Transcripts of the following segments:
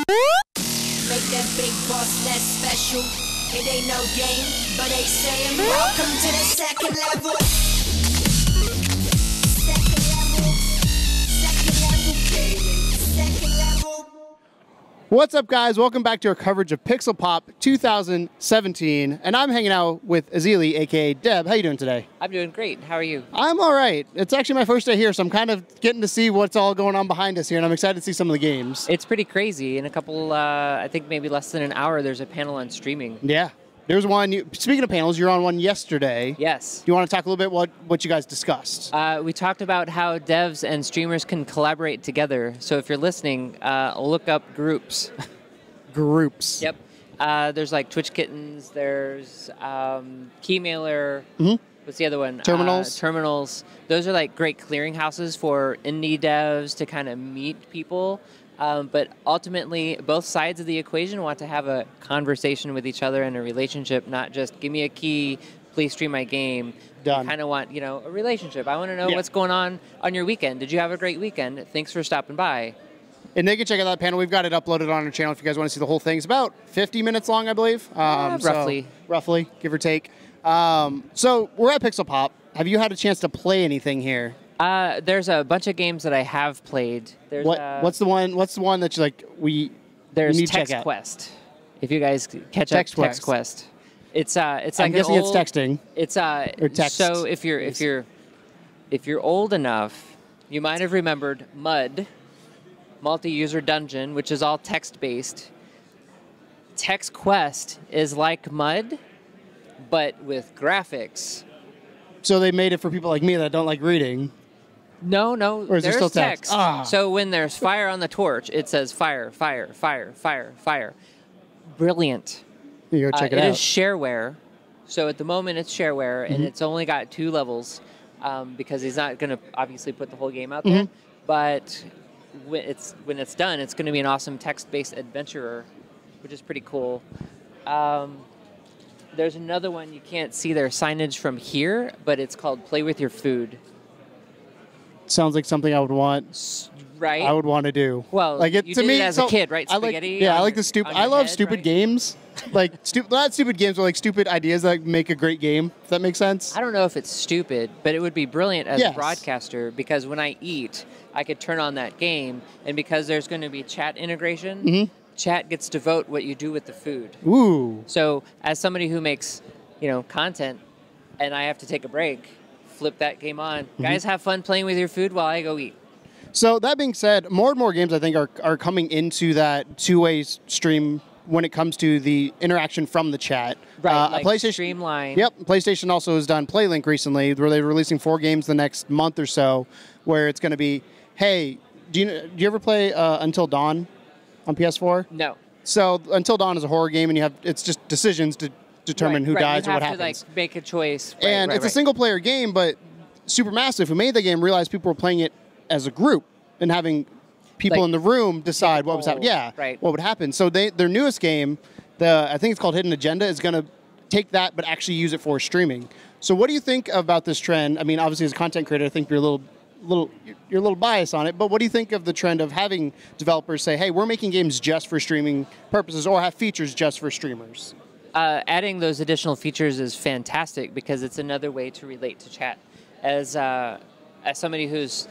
Make that big boss less special. It ain't no game, but they saying welcome to the second level. Second level. Second level gaming. Second level. What's up, guys? Welcome back to our coverage of PixelPop 2017, and I'm hanging out with Ezilii, aka Deb. How you doing today? I'm doing great. How are you? I'm all right. It's actually my first day here, so I'm kind of getting to see what's all going on behind us here, and I'm excited to see some of the games. It's pretty crazy. In a couple, I think maybe less than an hour, there's a panel on streaming. Yeah. There's one. Speaking of panels, you're on one yesterday. Yes. Do you want to talk a little bit what you guys discussed? We talked about how devs and streamers can collaborate together. So if you're listening, look up groups. Groups. Yep. There's like Twitch Kittens. There's Keymailer. What's the other one? Terminals. Terminals. Those are like great clearinghouses for indie devs to kind of meet people. But ultimately, both sides of the equation want to have a conversation with each other and a relationship, not just give me a key, please stream my game. Done. Kind of want, a relationship. I want to know what's going on your weekend. Did you have a great weekend? Thanks for stopping by. And they can check out that panel. We've got it uploaded on our channel if you guys want to see the whole thing. It's about 50 minutes long, I believe. Roughly. Roughly, give or take. So we're at PixelPop. Have you had a chance to play anything here? There's a bunch of games that I have played. There's, what's the one that you like? There's need to check Text out? Quest. If you guys catch Text up, Text Quest. It's like I'm guessing it's texting. It's or text. So if you're old enough, you might have remembered MUD, multi-user dungeon, which is all text-based. Text Quest is like MUD, but with graphics. So they made it for people like me that don't like reading. No, Or is there there's still text? So when there's fire on the torch, it says fire, fire, fire, fire, fire. Brilliant. You go check it out. It is shareware. So at the moment it's shareware, and it's only got 2 levels because he's not going to obviously put the whole game out there. But when it's done, it's going to be an awesome text-based adventurer, which is pretty cool. There's another one, you can't see their signage from here, but it's called Play With Your Food. Sounds like something I would want. Right? I would want to do. Well, like you did it as a kid, right? Spaghetti. I like the stupid. I love stupid right? games. Like not stupid games, but like stupid ideas that make a great game. If that makes sense. I don't know if it's stupid, but it would be brilliant as Yes. a broadcaster because when I eat, I could turn on that game, and because there's going to be chat integration, chat gets to vote what you do with the food. Ooh. So as somebody who makes, content, and I have to take a break, flip that game on. Guys, have fun playing with your food while I go eat. So that being said, more and more games I think are coming into that two-way stream when it comes to the interaction from the chat. Right, like PlayStation, Streamline. Yep, PlayStation also has done PlayLink recently, where they're releasing 4 games the next month or so, where it's going to be, hey, do you ever play Until Dawn on PS4? No. So Until Dawn is a horror game, and it's just decisions to determine who dies or what happens. You have to make a choice. And it's a single-player game, but Supermassive, who made the game, realized people were playing it as a group and having people in the room decide what was happening. Yeah, what would happen. So their newest game, I think it's called Hidden Agenda, is going to take that but actually use it for streaming. So what do you think about this trend? I mean, obviously as a content creator, I think you're a little biased on it, but what do you think of the trend of having developers say, hey, we're making games just for streaming purposes or have features just for streamers? Adding those additional features is fantastic because it's another way to relate to chat. As somebody who's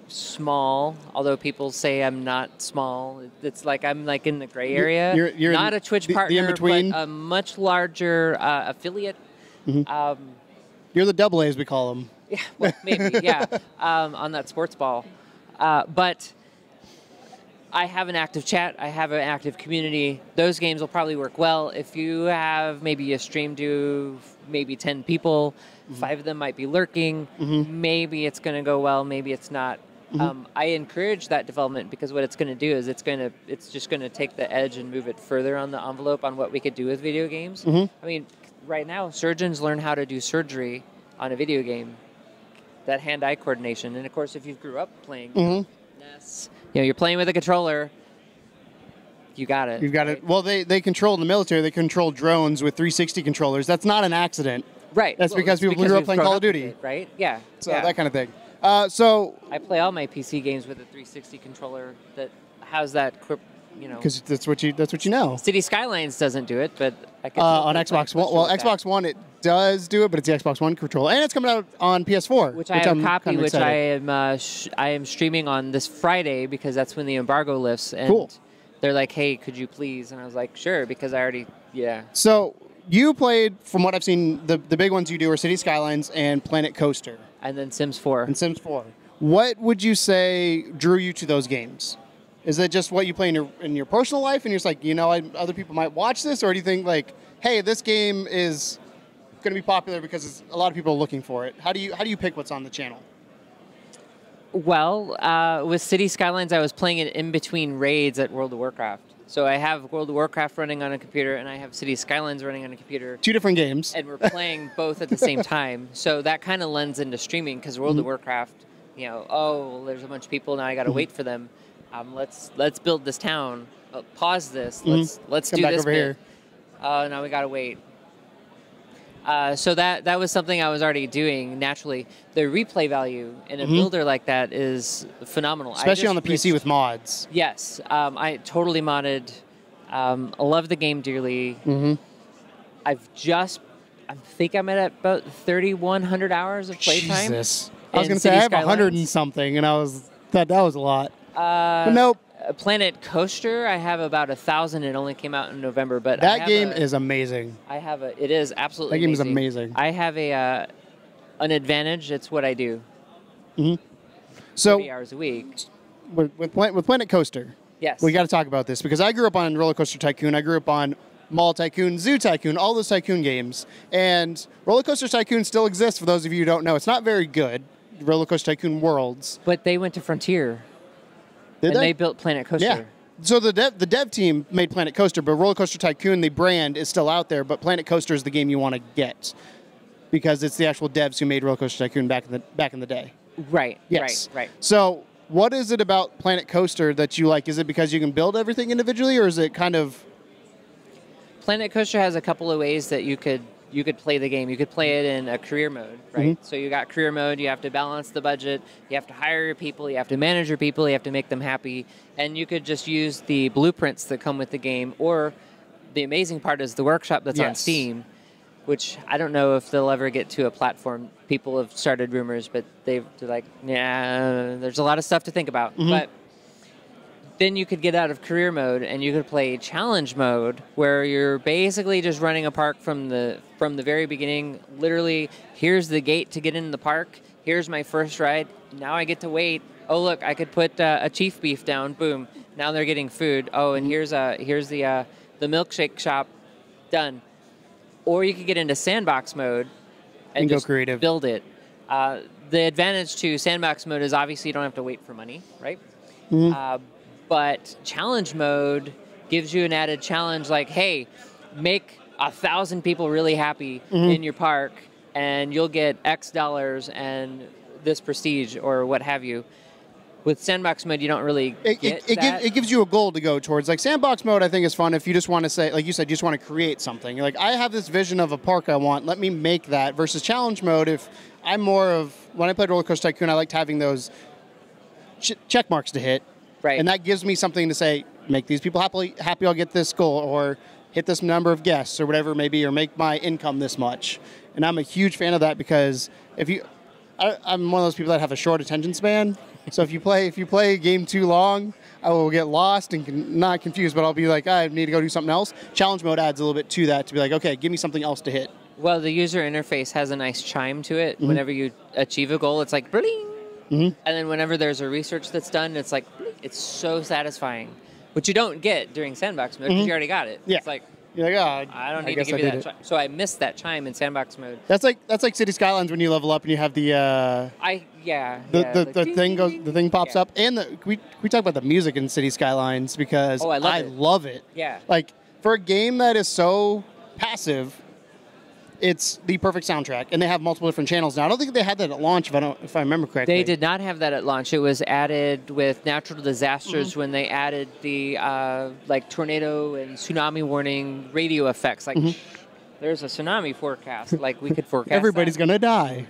small, although people say I'm not small, it's like I'm like in the gray area. You're not a Twitch partner, in-between? but a much larger affiliate. You're the double A, as we call them. Yeah, well, maybe, yeah, on that sports ball. But I have an active chat. I have an active community. Those games will probably work well. If you have maybe a stream to maybe 10 people, 5 of them might be lurking. Maybe it's going to go well. Maybe it's not. I encourage that development because what it's going to do is it's just going to take the edge and move it further on the envelope on what we could do with video games. I mean, right now, surgeons learn how to do surgery on a video game. That hand-eye coordination. And, of course, if you grew up playing NES, you're playing with a controller, you got it. You've got it. Well, they control in the military. They control drones with 360 controllers. That's not an accident. Right. That's because people grew up playing Call of Duty. Right? Yeah. So that kind of thing. So I play all my PC games with a 360 controller that has that because that's what you know. City Skylines doesn't do it, but I could on Xbox One. Well, Xbox One it does do it, but it's the Xbox One controller, and it's coming out on PS4, which I have a copy, which I am streaming on this Friday because that's when the embargo lifts. And cool. They're like, "Hey, could you please?" And I was like, "Sure," because I already So you played, from what I've seen, the big ones you do are City Skylines and Planet Coaster, and then Sims 4. What would you say drew you to those games? Is it just what you play in your personal life, and you're just like, other people might watch this, or do you think like, hey, this game is going to be popular because a lot of people are looking for it? How do you pick what's on the channel? Well, with City Skylines, I was playing it in between raids at World of Warcraft. So I have World of Warcraft running on a computer, and I have City Skylines running on a computer. 2 different games. And we're playing both at the same time. So that kind of lends into streaming, because World of Warcraft, there's a bunch of people, now I got to wait for them. Let's build this town. Pause this. Let's come do back this over bit. here. Now we got to wait. So that was something I was already doing naturally. The replay value in a builder like that is phenomenal. Especially on the PC with mods. Yes. I totally modded. I love the game dearly. I think I'm at about 3,100 hours of playtime. Jesus. I was going to say I have 100 and something, and that was a lot. But nope. Planet Coaster, I have about 1,000. It only came out in November, but that game is amazing. It is absolutely. That game is amazing. I have an advantage. It's what I do. So 30 hours a week. With Planet Coaster, yes, we got to talk about this because I grew up on Roller Coaster Tycoon. I grew up on Mall Tycoon, Zoo Tycoon, all those Tycoon games, and Roller Coaster Tycoon still exists. For those of you who don't know, it's not very good. Roller Coaster Tycoon Worlds, but they went to Frontier. They built Planet Coaster. Yeah. So the dev team made Planet Coaster, but Roller Coaster Tycoon, the brand, is still out there. But Planet Coaster is the game you want to get because it's the actual devs who made Roller Coaster Tycoon back in the day. Right. Yes. Right. So what is it about Planet Coaster that you like? Is it because you can build everything individually, or is it kind of? Planet Coaster has a couple of ways that you could play the game. You could play it in a career mode, right? So you got career mode, you have to balance the budget, you have to hire your people, you have to manage your people, you have to make them happy, and you could just use the blueprints that come with the game, or the amazing part is the workshop that's on Steam, which I don't know if they'll ever get to a platform. People have started rumors, but they're like, yeah, there's a lot of stuff to think about. But then you could get out of career mode and you could play challenge mode, where you're basically just running a park from the very beginning. Literally, here's the gate to get into the park. Here's my first ride. Now I get to wait. Oh look, I could put a chief beef down. Boom. Now they're getting food. Oh, and here's the milkshake shop. Done. Or you could get into sandbox mode and go just creative. Build it. The advantage to sandbox mode is obviously you don't have to wait for money, right? But challenge mode gives you an added challenge, like, hey, make 1,000 people really happy in your park, and you'll get X dollars and this prestige or what have you. With sandbox mode, you don't really get that. It gives you a goal to go towards. Like sandbox mode, I think is fun if you just want to say, like you said, you just want to create something. You're like, I have this vision of a park I want. Let me make that. Versus challenge mode, if I'm more of, when I played Roller Coaster Tycoon, I liked having those check marks to hit. Right. And that gives me something to say, make these people happy, I'll get this goal, or hit this number of guests, or whatever it may be, or make my income this much. And I'm a huge fan of that because I'm one of those people that have a short attention span. So if you play a game too long, I will get lost and not confused, but I'll be like, I need to go do something else. Challenge mode adds a little bit to that to be like, okay, give me something else to hit. Well, the user interface has a nice chime to it. Whenever you achieve a goal, it's like, bling. And then whenever there's a research that's done, it's like, it's so satisfying, which you don't get during sandbox mode because you already got it. Yeah. It's like, you're like, oh, I don't need to give you that chime. So I missed that chime in sandbox mode. That's like City Skylines when you level up and you have the the thing pops up, and we talk about the music in City Skylines because I love it. Yeah. Like for a game that is so passive, it's the perfect soundtrack, and they have multiple different channels now. I don't think they had that at launch, if I remember correctly. They did not have that at launch. It was added with natural disasters when they added the like tornado and tsunami warning radio effects. Like, there's a tsunami forecast. Like we could forecast. Everybody's gonna die.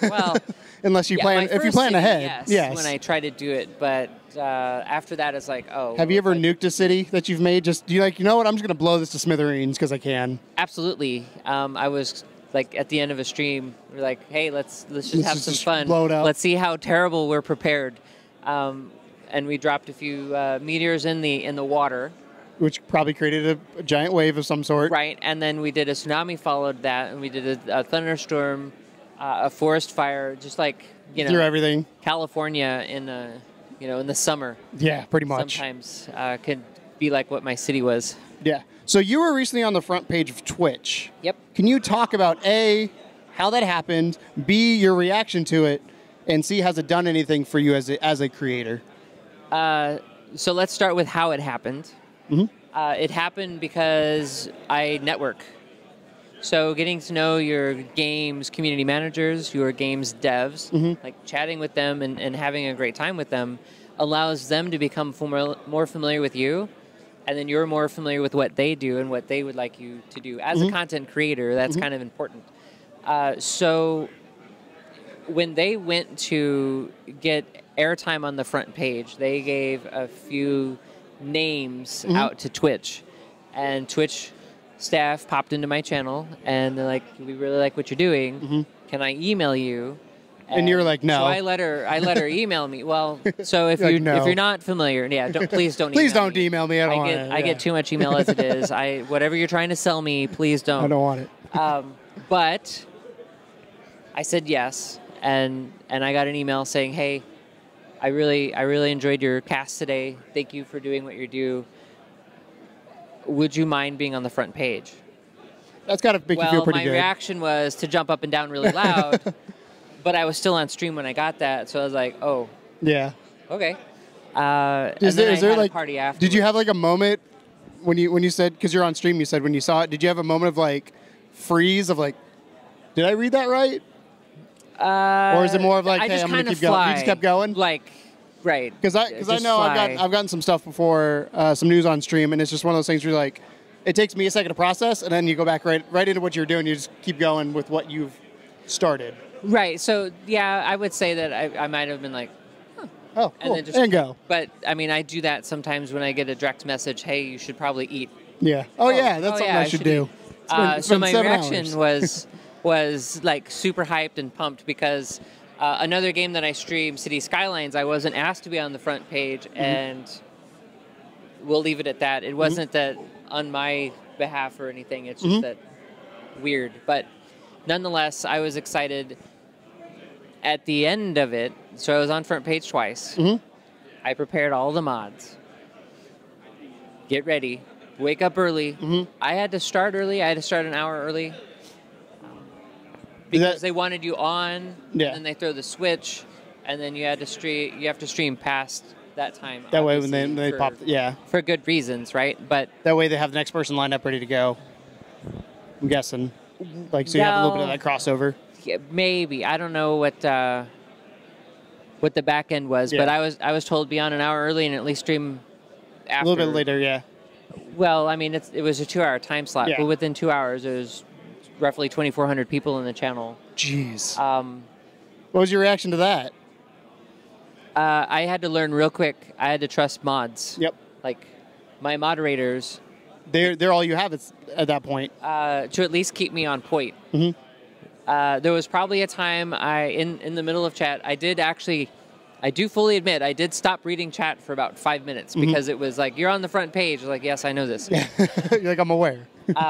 Well, unless you plan. If you plan ahead, yes. When I try to do it, but after that, it's like, oh. Have you ever nuked a city that you've made? Just, you know what, I'm just going to blow this to smithereens because I can. Absolutely. I was like at the end of a stream, we're like, hey, let's just have some fun. Blow it up. Let's see how terrible we're prepared. And we dropped a few meteors in the water. Which probably created a giant wave of some sort. Right, and then we did a tsunami followed that, and we did a thunderstorm, a forest fire, just like, through everything. California in the summer. Yeah, pretty much. Sometimes could be like what my city was. Yeah. So you were recently on the front page of Twitch. Yep. Can you talk about A, how that happened, B, your reaction to it, and C, has it done anything for you as a creator? So let's start with how it happened. Mm-hmm. It happened because I network. So getting to know your game's community managers, your game's devs, like chatting with them and having a great time with them allows them to become more familiar with you, and then you're more familiar with what they do and what they would like you to do. As a content creator, that's kind of important. So when they went to get airtime on the front page, they gave a few names out to Twitch, and Twitch staff popped into my channel and they're like, we really like what you're doing. Can I email you? And you're like, no. So I let her email me. Well, so if you if you're not familiar, please don't email me. I get too much email as it is. Whatever you're trying to sell me, please don't. I don't want it. But I said yes, and I got an email saying, hey, I really enjoyed your cast today. Thank you for doing what you do. Would you mind being on the front page? That's got to make you feel pretty good. My reaction was to jump up and down really loud, but I was still on stream when I got that, so I was like, oh. Yeah. Okay. Is there like, party afterwards. Did you have like a moment when you said, because you're on stream, you said when you saw it, did you have a moment of like freeze of like, did I read that right? Or is it more of like, hey, I'm going to keep going? You just kept going? Like, right. Because I know I've gotten some stuff before, some news on stream, and it's just one of those things where you're like, it takes me a second to process, and then you go back right into what you're doing. You just keep going with what you've started. Right. So, yeah, I would say that I might have been like, huh. Oh, cool. And then go. But, I mean, I do that sometimes when I get a direct message, hey, you should probably eat. Yeah. That's something I should do. So my reaction was like super hyped and pumped because another game that I streamed, City Skylines, I wasn't asked to be on the front page, and we'll leave it at that. It wasn't that on my behalf or anything. It's just that weird. But nonetheless, I was excited at the end of it. So I was on front page twice. I prepared all the mods. Get ready. Wake up early. I had to start early. I had to start an hour early. Because they wanted you on, and they throw the switch, and then you have to stream past that time. That way, when they pop, for good reasons, right? But that way, they have the next person lined up, ready to go. I'm guessing, like, so you have a little bit of that crossover. Yeah, maybe. I don't know what the back end was, but I was told be on an hour early and at least stream after. A little bit later, yeah. Well, I mean, it was a 2-hour time slot, but within 2 hours, there was roughly 2,400 people in the channel. Jeez. What was your reaction to that? I had to learn real quick. I had to trust mods. Yep. Like, my moderators. They're all you have at that point. To at least keep me on point. There was probably a time in the middle of chat, I do fully admit, I did stop reading chat for about 5 minutes because it was like, you're on the front page. Like, yes, I know this. You're like, I'm aware. This is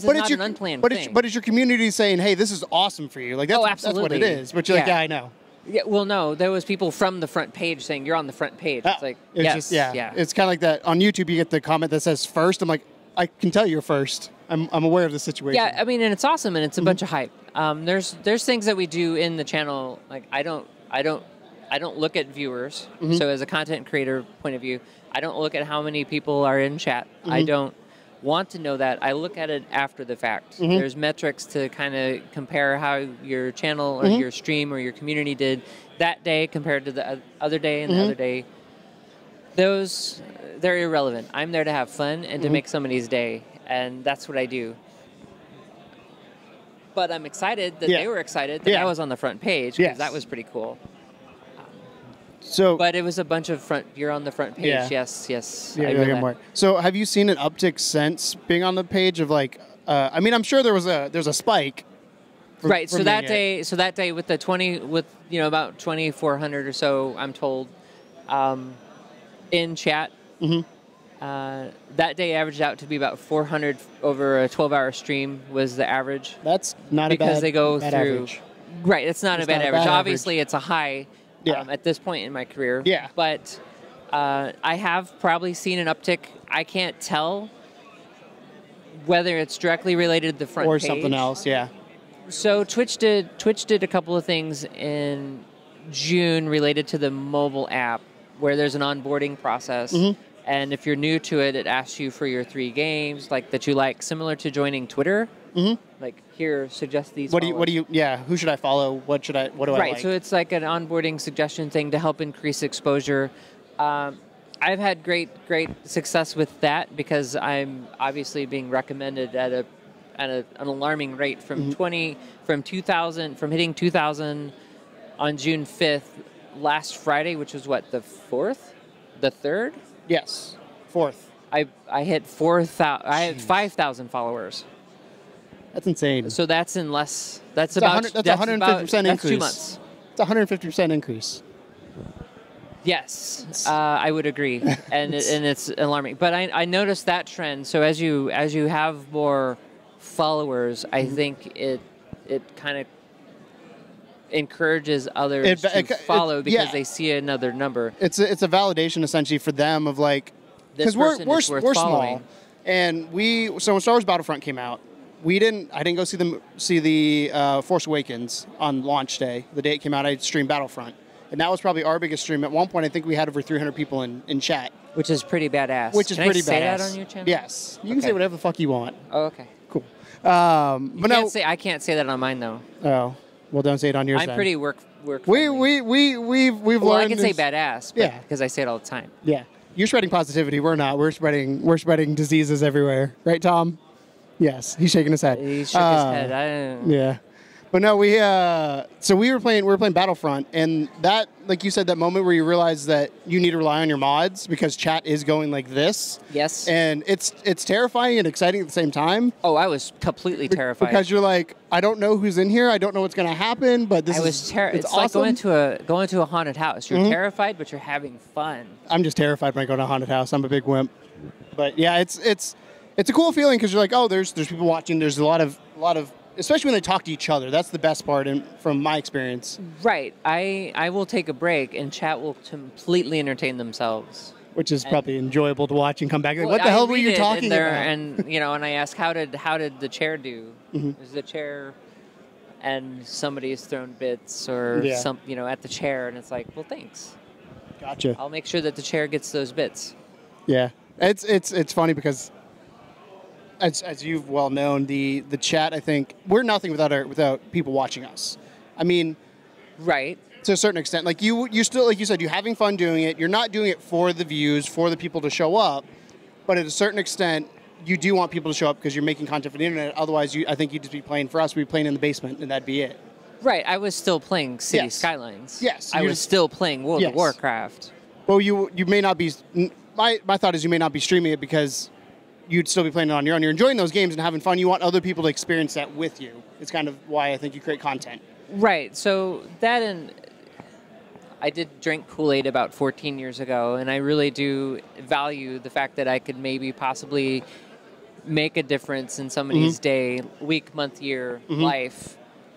not an unplanned thing. But is your community saying, hey, this is awesome for you? Like, that's what it is. But you're like, yeah, I know. Yeah, well, no, there was people from the front page saying, you're on the front page. It's like, yes. It's kind of like that. On YouTube, you get the comment that says first. I'm like, I can tell you're first. I'm aware of the situation. Yeah, I mean, and it's awesome, and it's a bunch of hype. There's things that we do in the channel. Like, I don't look at viewers. So as a content creator point of view, I don't look at how many people are in chat. I don't want to know that. I look at it after the fact. There's metrics to kind of compare how your channel or your stream or your community did that day compared to the other day and the other day. They're irrelevant. I'm there to have fun and to make somebody's day, and that's what I do. But I'm excited that they were excited that I was on the front page, because that was pretty cool. but it was a bunch of front. You're on the front page. Yeah. Yes. Yeah, more. So have you seen an uptick since being on the page of like? I mean, I'm sure there's a spike. Right. So that day with about 2,400 or so, I'm told, in chat. That day averaged out to be about 400 over a 12-hour stream was the average. That's not because they go bad through. Average. Right. It's not a bad average. Obviously, it's a high. Yeah. At this point in my career. Yeah. But I have probably seen an uptick. I can't tell whether it's directly related to the front or page. something else. Yeah. So Twitch did a couple of things in June related to the mobile app where there's an onboarding process. And if you're new to it, it asks you for your 3 games like that you like, similar to joining Twitter. Like, here, suggest these. What do you? Yeah. Who should I follow? What do I like? Right. So it's like an onboarding suggestion thing to help increase exposure. I've had great success with that because I'm obviously being recommended at an alarming rate from hitting 2,000 on June 5th last Friday, which was what, the 3rd? Yes, 4th. I hit 4,000. I had 5,000 followers. That's insane. So that's in less. That's 150% increase. That's 2 months. It's 150% increase. Yes, I would agree, and it's alarming. But I noticed that trend. So as you have more followers, I think it kind of encourages others to follow because they see another number. It's a validation essentially for them of like, because we're small, and so when Star Wars Battlefront came out, I didn't go see the Force Awakens on launch day. The day it came out, I streamed Battlefront. And that was probably our biggest stream. At one point, I think we had over 300 people in chat. Which is pretty badass. Can I say that on your channel? Yes. You can say whatever the fuck you want. Oh, okay. Cool. I can't say that on mine, though. Oh. Well, don't say it on yours. I'm pretty work we've learned. Well, I can say badass, because I say it all the time. Yeah. You're spreading positivity. We're not. We're spreading diseases everywhere. Right, Tom? Yes. He's shaking his head. He shook his head. Yeah. But no, we were playing Battlefront, and that, like you said, that moment where you realize that you need to rely on your mods because chat is going like this. Yes. And it's terrifying and exciting at the same time. Oh, I was completely terrified because you're like, I don't know who's in here, I don't know what's going to happen, but it's it's awesome. Like going to a haunted house. You're terrified, but you're having fun. I'm just terrified when I go to a haunted house. I'm a big wimp. But yeah, it's a cool feeling because you're like, oh, there's people watching. There's a lot of. Especially when they talk to each other. That's the best part from my experience. Right. I will take a break, and chat will completely entertain themselves. Which is probably enjoyable to watch and come back. Like, what the hell were you talking about? And I ask, how did the chair do? Is the chair, and somebody's thrown bits or at the chair, and it's like, well, thanks. Gotcha. I'll make sure that the chair gets those bits. Yeah. It's funny because as you've well known, the chat, I think, we're nothing without people watching us. I mean, right. To a certain extent. Like you still, like you said, you're having fun doing it. You're not doing it for the views, for the people to show up. But at a certain extent, you do want people to show up because you're making content for the internet. Otherwise, I think you'd just be playing for us. We'd be playing in the basement, and that'd be it. Right. I was still playing City Skylines. Yes. I was still playing World of Warcraft. Well, you may not be. My thought is you may not be streaming it because you'd still be playing it on your own. You're enjoying those games and having fun. You want other people to experience that with you. It's kind of why I think you create content. Right. So that, and I did drink Kool-Aid about 14 years ago, and I really do value the fact that I could maybe possibly make a difference in somebody's day, week, month, year, life.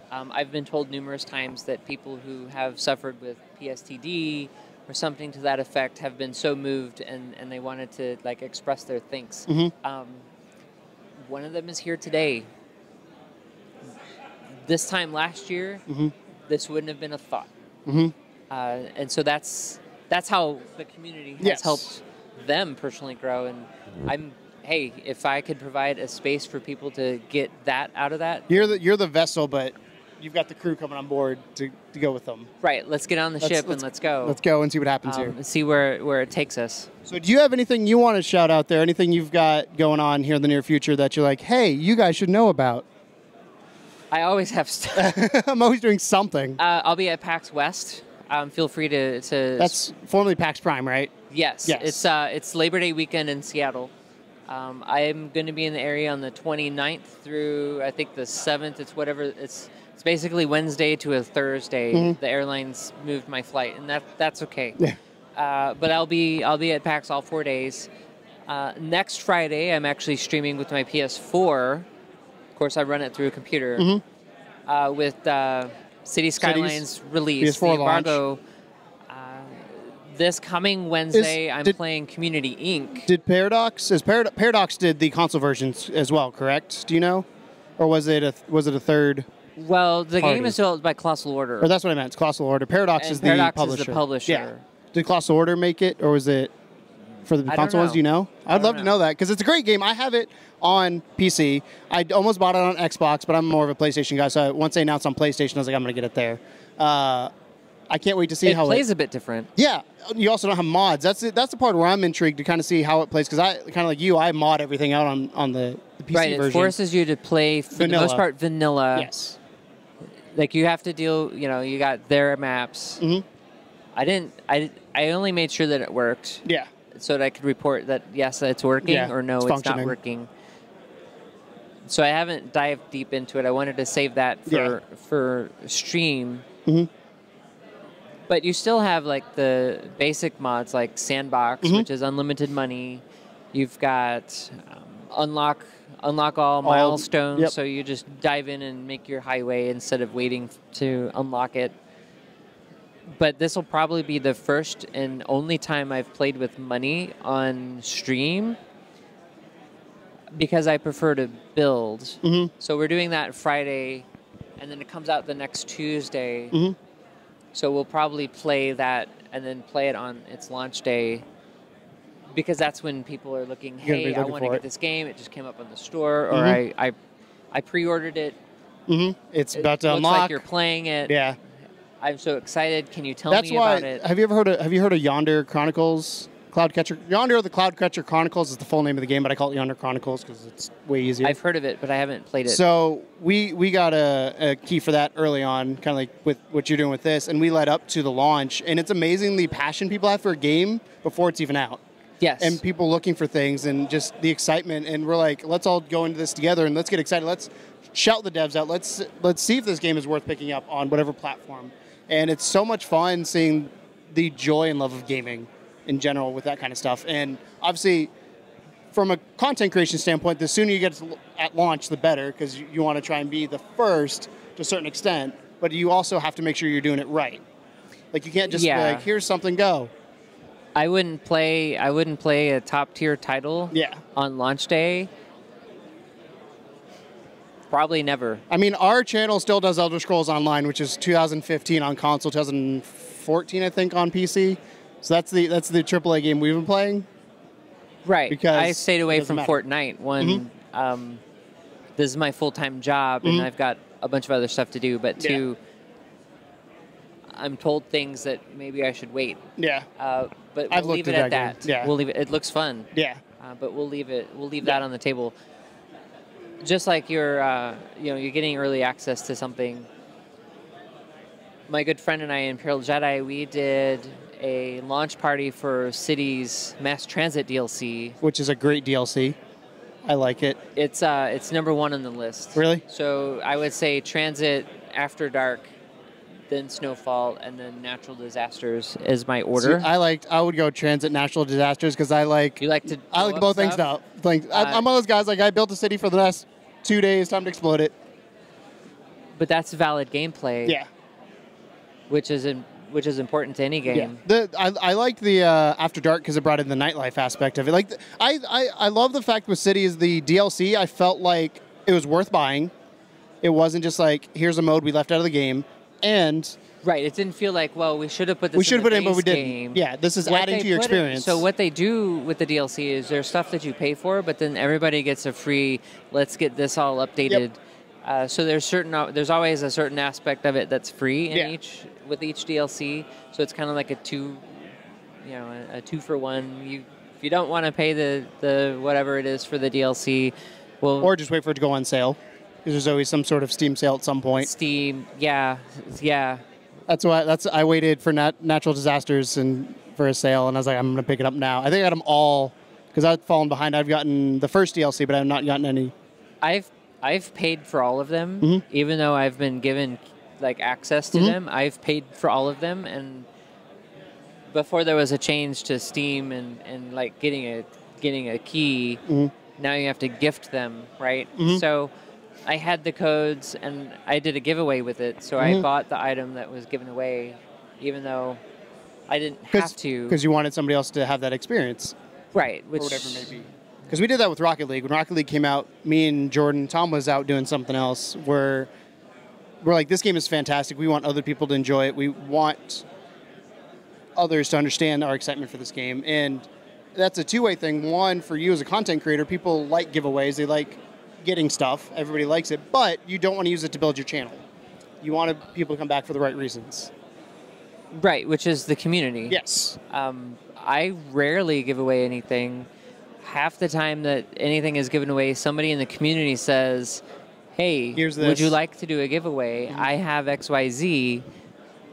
I've been told numerous times that people who have suffered with PSTD or something to that effect have been so moved and they wanted to like express their thanks. One of them is here today. This time last year, this wouldn't have been a thought. And so that's how the community has helped them personally grow. And hey, if I could provide a space for people to get that out of that. You're the vessel, but you've got the crew coming on board to go with them. Right. Let's get on the ship and let's go. Let's go and see what happens here. And see where it takes us. So do you have anything you want to shout out there? Anything you've got going on here in the near future that you're like, hey, you guys should know about? I always have stuff. I'm always doing something. I'll be at PAX West feel free to. That's formerly PAX Prime, right? Yes. Yes. It's Labor Day weekend in Seattle. I am going to be in the area on the 29th through I think the 7th. It's whatever. It's basically Wednesday to a Thursday. Mm-hmm. The airlines moved my flight, and that's okay. Yeah. But I'll be at PAX all 4 days. Next Friday, I'm actually streaming with my PS4. Of course, I run it through a computer. Mm-hmm. With City Skylines release, PS4 the embargo. This coming Wednesday, I'm playing Community Inc. Did Paradox did the console versions as well, correct? Do you know? Or was it a third? Well, the party? game is developed by Colossal Order. Or that's what I meant. It's Colossal Order. Paradox is the publisher. Yeah. Did Colossal Order make it, or was it for the consoles? Do you know? I'd love to know that because it's a great game. I have it on PC. I almost bought it on Xbox, but I'm more of a PlayStation guy. So once they announced on PlayStation, I was like, I'm going to get it there. I can't wait to see how it plays a bit different. Yeah. You also don't have mods. That's the part where I'm intrigued to kind of see how it plays because I kind of like you, I mod everything out on the PC version. It forces you to play for the most part vanilla. Yes. Like you have to deal. You got their maps. Mm-hmm. I only made sure that it worked. Yeah. So that I could report that yes, it's working, or no, it's not working. So I haven't dived deep into it. I wanted to save that for stream. Mm-hmm. But you still have like the basic mods like Sandbox, which is unlimited money. You've got unlock all milestones, so you just dive in and make your highway instead of waiting to unlock it. But this will probably be the first and only time I've played with money on stream because I prefer to build. Mm-hmm. So we're doing that Friday, and then it comes out the next Tuesday. Mm-hmm. So we'll probably play that and then play it on its launch day because that's when people are looking, hey, I want to get this game. It just came up on the store, or I pre-ordered it. Mm-hmm. It's about to unlock. unlock. Looks like you're playing it. Yeah. I'm so excited. Can you tell me about it? Have you heard of Yonder Chronicles? Cloudcatcher. Yonder or the Cloudcatcher Chronicles is the full name of the game, but I call it Yonder Chronicles because it's way easier. I've heard of it, but I haven't played it. So we got a key for that early on, kind of like with what you're doing with this, and we led up to the launch, and it's amazing the passion people have for a game before it's even out. Yes. And people looking for things and just the excitement, and we're like, let's all go into this together and let's get excited. Let's shout the devs out. Let's see if this game is worth picking up on whatever platform. And it's so much fun seeing the joy and love of gaming in general with that kind of stuff. And obviously, from a content creation standpoint, the sooner you get at launch, the better, because you want to try and be the first to a certain extent, but you also have to make sure you're doing it right. Like, you can't just be like, here's something, go. I wouldn't play a top-tier title on launch day. Probably never. I mean, our channel still does Elder Scrolls Online, which is 2015 on console, 2014, I think, on PC. So that's the AAA game we've been playing. Right. Because I stayed away from Fortnite. One, this is my full-time job, and I've got a bunch of other stuff to do. But two, I'm told things that maybe I should wait. Yeah. But we'll leave it at that. Yeah. We'll leave it. It looks fun. Yeah. But we'll leave it. We'll leave that on the table. Just like you're getting early access to something. My good friend and I, Imperial Jedi, we did a launch party for City's Mass Transit DLC, which is a great DLC. I like it. It's number one on the list. Really? So I would say Transit, After Dark, then Snowfall, and then Natural Disasters is my order. See, I would go Transit, Natural Disasters because I like both things now. Like, I'm one of those guys, like, I built a city for the last 2 days, time to explode it. But that's valid gameplay. Yeah. Which is important to any game. Yeah. I liked the After Dark because it brought in the nightlife aspect of it. Like, I love the fact with City is the DLC. I felt like it was worth buying. It wasn't just like, here's a mode we left out of the game. And right, it didn't feel like, well, we should have put this in but we didn't. Yeah, this is adding to your experience. So what they do with the DLC is there's stuff that you pay for, but then everybody gets a free, let's get this all updated. Yep. So there's always a certain aspect of it that's free in with each DLC. So it's kind of like a two for one. If you don't want to pay the whatever it is for the DLC, or just wait for it to go on sale. Because there's always some sort of Steam sale at some point. Steam, That's why. I waited for natural disasters and for a sale, and I was like, I'm gonna pick it up now. I think I got them all because I've fallen behind. I've gotten the first DLC, but I've not gotten any. I've paid for all of them, even though I've been given like access to them. I've paid for all of them, and before there was a change to Steam and like getting a key, now you have to gift them, right? So I had the codes, and I did a giveaway with it. So I bought the item that was given away, even though I didn't have to. Because you wanted somebody else to have that experience. Right. Or whatever it may be. Because we did that with Rocket League. When Rocket League came out, me and Jordan, Tom was out doing something else, where we're like, this game is fantastic. We want other people to enjoy it. We want others to understand our excitement for this game. And that's a two-way thing. One, for you as a content creator, people like giveaways. They like getting stuff. Everybody likes it. But you don't want to use it to build your channel. You want people to come back for the right reasons. Right, which is the community. Yes. I rarely give away anything. Half the time that anything is given away, somebody in the community says, hey, would you like to do a giveaway? I have XYZ,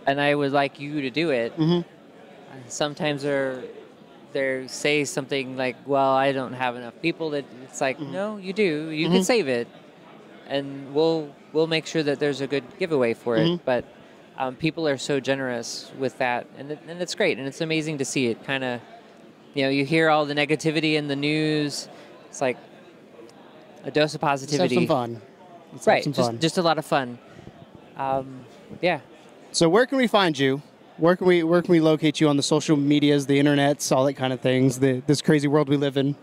and I would like you to do it. Sometimes they say something like, well, I don't have enough people. That it's like, no, you do. You can save it, and we'll make sure that there's a good giveaway for it. But people are so generous with that, and it's great, and it's amazing to see it. Kind of, you hear all the negativity in the news. It's like a dose of positivity. Let's have some fun. Right, just a lot of fun. Yeah. So where can we find you? Where can we locate you on the social medias, the internets, all that kind of things? This crazy world we live in.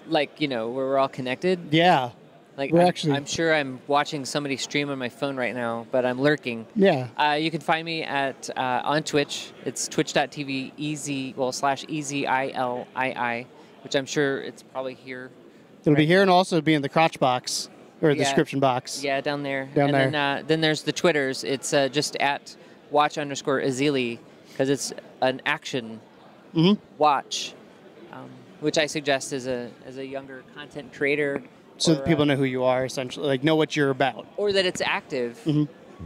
Like, where we're all connected. Yeah. Like I'm sure I'm watching somebody stream on my phone right now, but I'm lurking. Yeah. You can find me at on Twitch. It's twitch.tv /EZILII, which I'm sure it's probably here. It'll be here and also be in the crotch box or the description box. Yeah, down there. Then there's the Twitters. It's just at watch_Ezilii because it's an action watch, which I suggest as a younger content creator. So that people know who you are, essentially, like know what you're about. Or that it's active.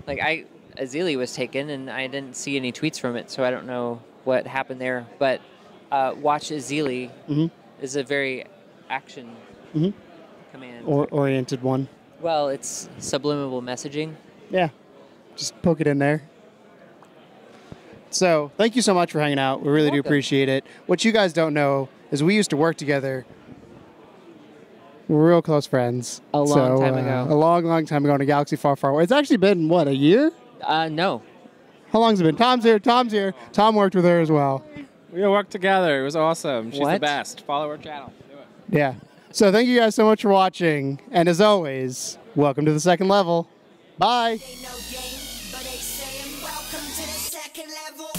Like Ezilii was taken, and I didn't see any tweets from it, so I don't know what happened there. But watch Ezilii is a very action command. Oriented one. Well, it's subliminal messaging. Yeah. Just poke it in there. So, thank you so much for hanging out. We really do appreciate it. What you guys don't know is we used to work together. We're real close friends. A long time ago. A long, long time ago in a galaxy far, far away. It's actually been, what, a year? No. How long's it been? Tom's here. Tom worked with her as well. We worked together. It was awesome. She's the best. Follow her channel. Do it. Yeah. So thank you guys so much for watching. And as always, welcome to the second level. Bye. Ain't no game, but they saying welcome to the second level.